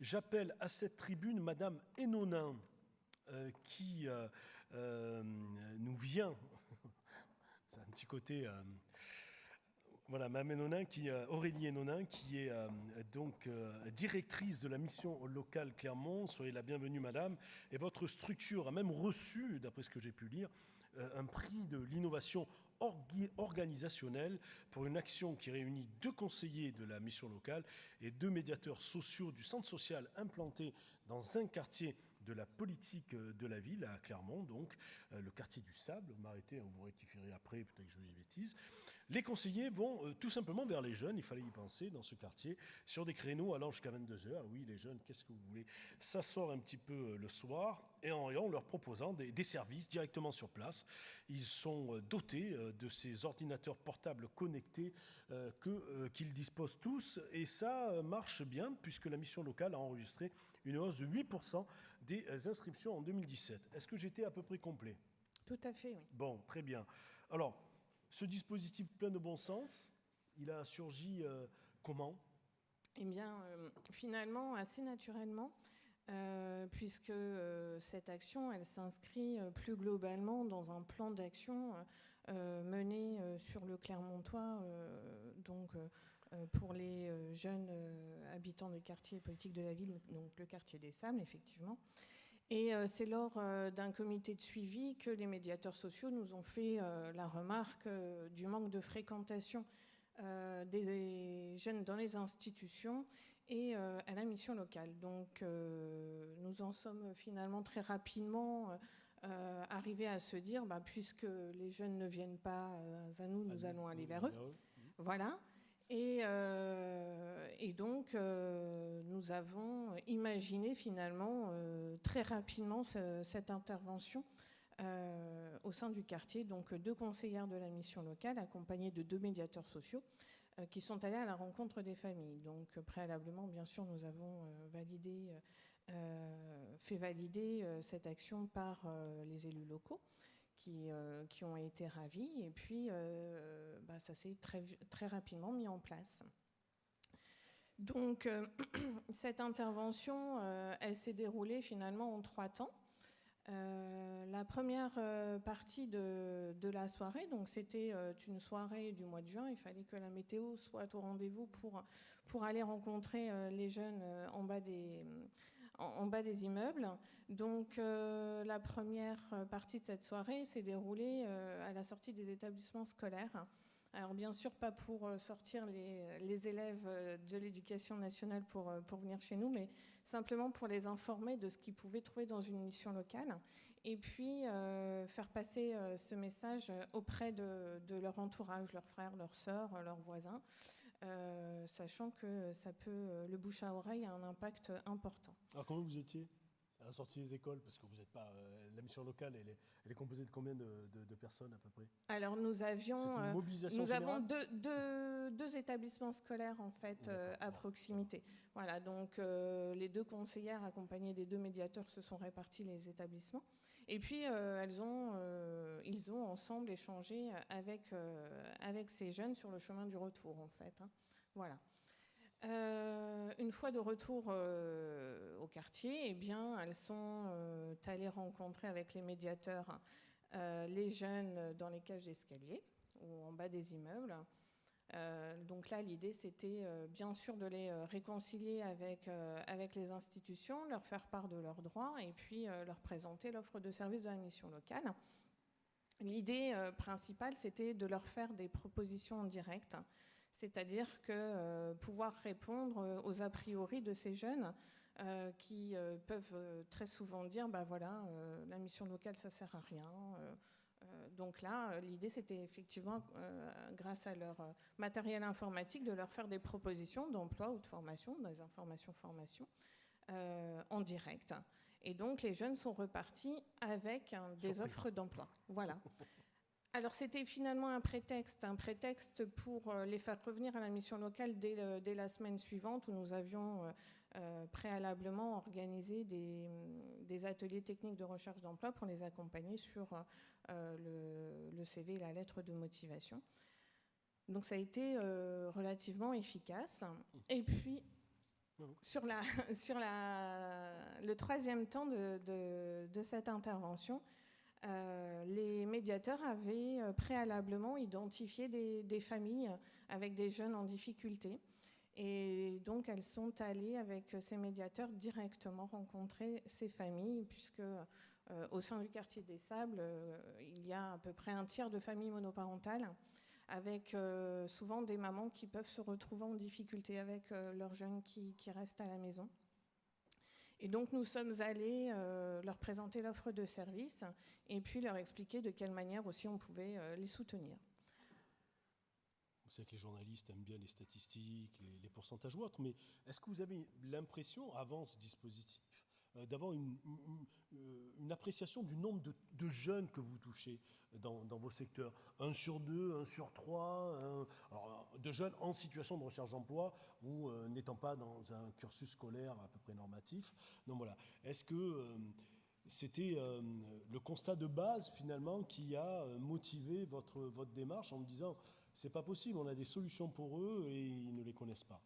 J'appelle à cette tribune Madame Hénonin, qui nous vient... C'est un petit côté... Voilà, Mme Aurélie Hénonin, qui est donc directrice de la mission locale Clermont. Soyez la bienvenue, madame. Et votre structure a même reçu, d'après ce que j'ai pu lire, un prix de l'innovation organisationnelle pour une action qui réunit 2 conseillers de la mission locale et 2 médiateurs sociaux du centre social implanté dans un quartier de la politique de la ville, à Clermont, donc le quartier du Sable. Vous m'arrêtez, vous rectifierez après, peut-être que je dis des bêtises. Les conseillers vont tout simplement vers les jeunes, il fallait y penser, dans ce quartier, sur des créneaux allant jusqu'à 22h. Oui, les jeunes, qu'est-ce que vous voulez? Ça sort un petit peu le soir, et en leur proposant des services directement sur place. Ils sont dotés de ces ordinateurs portables connectés qu'ils disposent tous, et ça marche bien, puisque la mission locale a enregistré une hausse de 8% des inscriptions en 2017. Est-ce que j'étais à peu près complet? Tout à fait, oui. Bon, très bien. Alors, ce dispositif plein de bon sens, il a surgi comment? Eh bien, finalement, assez naturellement, puisque cette action, elle s'inscrit plus globalement dans un plan d'action mené sur le Clermontois, pour les jeunes habitants des quartiers politiques de la ville, donc le quartier des Sables, effectivement. Et c'est lors d'un comité de suivi que les médiateurs sociaux nous ont fait la remarque du manque de fréquentation des jeunes dans les institutions et à la mission locale. Donc nous en sommes finalement très rapidement arrivés à se dire, puisque les jeunes ne viennent pas à nous, nous allons aller vers eux. Voilà. Et donc, nous avons imaginé finalement très rapidement cette intervention au sein du quartier. Donc, 2 conseillères de la mission locale accompagnées de 2 médiateurs sociaux qui sont allés à la rencontre des familles. Donc, préalablement, bien sûr, nous avons fait valider cette action par les élus locaux, qui ont été ravis, et puis ça s'est très rapidement mis en place. Donc cette intervention, elle s'est déroulée finalement en 3 temps. La première partie de la soirée, donc c'était une soirée du mois de juin, il fallait que la météo soit au rendez-vous pour aller rencontrer les jeunes en bas des immeubles. Donc la première partie de cette soirée s'est déroulée à la sortie des établissements scolaires. Alors bien sûr pas pour sortir les élèves de l'éducation nationale pour venir chez nous, mais simplement pour les informer de ce qu'ils pouvaient trouver dans une mission locale, et puis faire passer ce message auprès de leur entourage, leurs frères, leurs sœurs, leurs voisins, sachant que le bouche à oreille a un impact important. Alors comment vous étiez à la sortie des écoles? Parce que vous n'êtes pas... la mission locale, elle est composée de combien de personnes à peu près? Alors nous avons 2 établissements scolaires en fait à proximité. Voilà, donc les 2 conseillères accompagnées des 2 médiateurs se sont répartis les établissements. Et puis ils ont ensemble échangé avec ces jeunes sur le chemin du retour en fait. Voilà. Une fois de retour au quartier, eh bien, elles sont allées rencontrer avec les médiateurs les jeunes dans les cages d'escalier ou en bas des immeubles. Donc là, l'idée, c'était bien sûr de les réconcilier avec les institutions, leur faire part de leurs droits et puis leur présenter l'offre de services de la mission locale. L'idée principale, c'était de leur faire des propositions en direct, c'est-à-dire que pouvoir répondre aux a priori de ces jeunes qui peuvent très souvent dire la mission locale ça sert à rien. Donc là, l'idée c'était effectivement, grâce à leur matériel informatique, de leur faire des propositions d'emploi ou de formation, des informations-formations en direct. Et donc les jeunes sont repartis avec des offres d'emploi. Voilà. Alors c'était finalement un prétexte pour les faire revenir à la mission locale dès la semaine suivante, où nous avions préalablement organisé des ateliers techniques de recherche d'emploi pour les accompagner sur le CV et la lettre de motivation. Donc ça a été relativement efficace. Et puis Sur le troisième temps de cette intervention, les médiateurs avaient préalablement identifié des familles avec des jeunes en difficulté. Et donc, elles sont allées avec ces médiateurs directement rencontrer ces familles, puisque au sein du quartier des Sables, il y a à peu près un tiers de familles monoparentales, avec souvent des mamans qui peuvent se retrouver en difficulté avec leurs jeunes qui restent à la maison. Et donc nous sommes allés leur présenter l'offre de service et puis leur expliquer de quelle manière aussi on pouvait les soutenir. Vous savez que les journalistes aiment bien les statistiques, les pourcentages ou autres, mais est-ce que vous avez l'impression, avant ce dispositif, d'avoir une appréciation du nombre de jeunes que vous touchez dans vos secteurs? 1 sur 2, 1 sur 3, de jeunes en situation de recherche d'emploi ou n'étant pas dans un cursus scolaire à peu près normatif. Donc voilà. Est-ce que c'était le constat de base finalement qui a motivé votre démarche en me disant c'est pas possible, on a des solutions pour eux et ils ne les connaissent pas?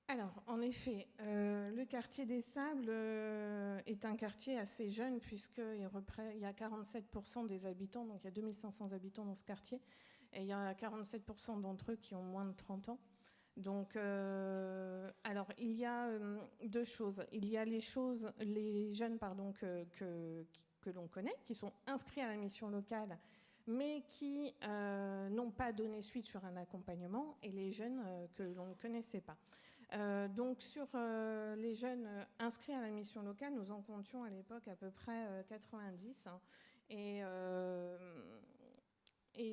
Alors, en effet, le quartier des Sables est un quartier assez jeune puisqu'il y a 47% des habitants, donc il y a 2500 habitants dans ce quartier, et il y a 47% d'entre eux qui ont moins de 30 ans. Donc, alors, il y a deux choses. Il y a les jeunes que l'on connaît, qui sont inscrits à la mission locale, mais qui n'ont pas donné suite sur un accompagnement, et les jeunes que l'on ne connaissait pas. Donc sur les jeunes inscrits à la mission locale, nous en comptions à l'époque à peu près 90. Et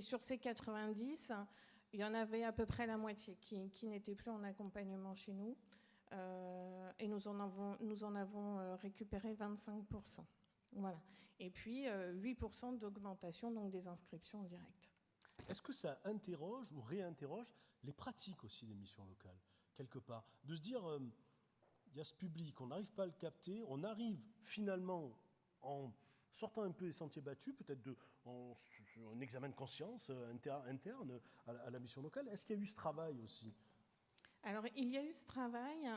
sur ces 90, il y en avait à peu près la moitié qui n'étaient plus en accompagnement chez nous. Et nous en avons récupéré 25%. Voilà. Et puis 8% d'augmentation donc des inscriptions en direct. Est-ce que ça interroge ou réinterroge les pratiques aussi des missions locales, quelque part? De se dire, il y a ce public, on n'arrive pas à le capter, on arrive finalement en sortant un peu des sentiers battus, peut-être sur un examen de conscience interne à la mission locale. Est-ce qu'il y a eu ce travail aussi? Alors, il y a eu ce travail.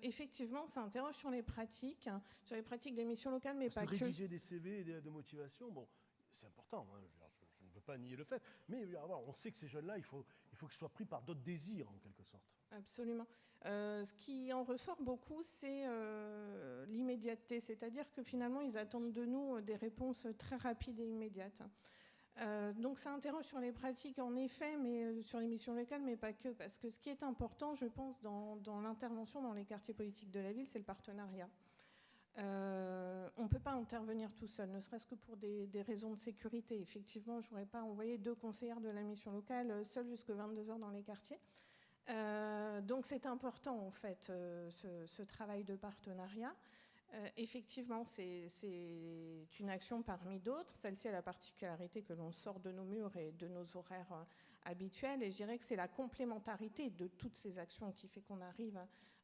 Effectivement, ça interroge sur les pratiques des missions locales, mais parce pas que. Rédiger des CV de motivation, bon, c'est important, hein, je ne veux pas nier le fait, mais on sait que ces jeunes-là, il faut qu'ils soient pris par d'autres désirs, en quelque sorte. Absolument. Ce qui en ressort beaucoup, c'est l'immédiateté, c'est-à-dire que finalement, ils attendent de nous des réponses très rapides et immédiates. Donc ça interroge sur les pratiques en effet, mais sur les missions locales, mais pas que, parce que ce qui est important, je pense, dans l'intervention dans les quartiers politiques de la ville, c'est le partenariat. On ne peut pas intervenir tout seul, ne serait-ce que pour des raisons de sécurité. Effectivement, je ne pourrais pas envoyer 2 conseillères de la mission locale seules jusqu'à 22h dans les quartiers. Donc c'est important en fait ce travail de partenariat. Effectivement, c'est une action parmi d'autres. Celle-ci a la particularité que l'on sort de nos murs et de nos horaires habituels. Et je dirais que c'est la complémentarité de toutes ces actions qui fait qu'on arrive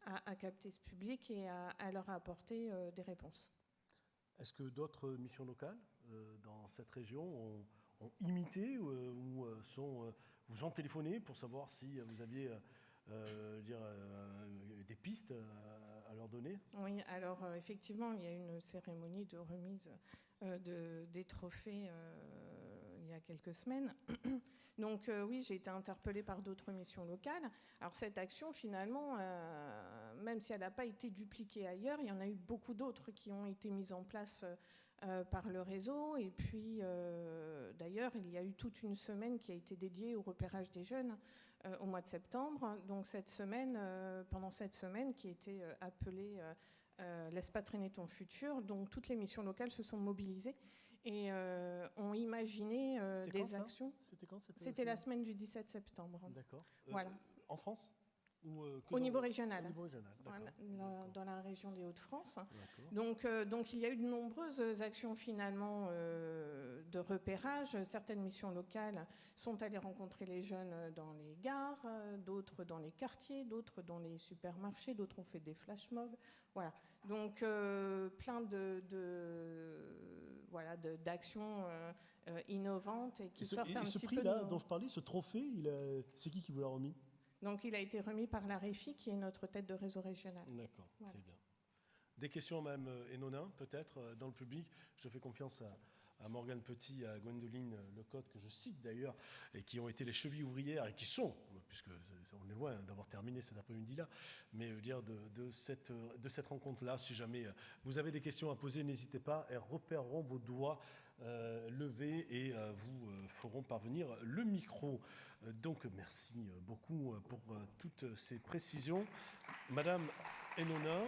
à capter ce public et à leur apporter des réponses. Est-ce que d'autres missions locales dans cette région ont imité ou vous ont téléphoné pour savoir si vous aviez des pistes à leur donner? Oui, alors effectivement, il y a eu une cérémonie de remise des trophées il y a quelques semaines. Donc oui, j'ai été interpellée par d'autres missions locales. Alors cette action, finalement, même si elle n'a pas été dupliquée ailleurs, il y en a eu beaucoup d'autres qui ont été mises en place par le réseau. Et puis, d'ailleurs, il y a eu toute une semaine qui a été dédiée au repérage des jeunes au mois de septembre. Donc pendant cette semaine qui était appelée Laisse pas traîner ton futur, donc toutes les missions locales se sont mobilisées et ont imaginé des actions. C'était quand? C'était la semaine du 17 septembre. D'accord. Voilà. En France? Au niveau régional. Au niveau régional, dans la région des Hauts-de-France. Donc il y a eu de nombreuses actions finalement de repérage. Certaines missions locales sont allées rencontrer les jeunes dans les gares, d'autres dans les quartiers, d'autres dans les supermarchés, d'autres ont fait des flash mobs. Voilà. Donc plein d'actions innovantes et qui sortent un petit peu. Ce prix-là dont je parlais, ce trophée, c'est qui vous l'a remis? Donc il a été remis par la REFI, qui est notre tête de réseau régional. D'accord, Voilà. très bien. Des questions à Mme Hénonin, peut-être, dans le public. Je fais confiance à Morgane Petit, à Gwendoline Lecotte, que je cite d'ailleurs, et qui ont été les chevilles ouvrières, et qui sont, puisque on est loin d'avoir terminé cet après-midi-là, mais je veux dire de cette rencontre-là, si jamais vous avez des questions à poser, n'hésitez pas, elles repéreront vos doigts levés et vous feront parvenir le micro. Donc merci beaucoup pour toutes ces précisions. Madame Hénonin,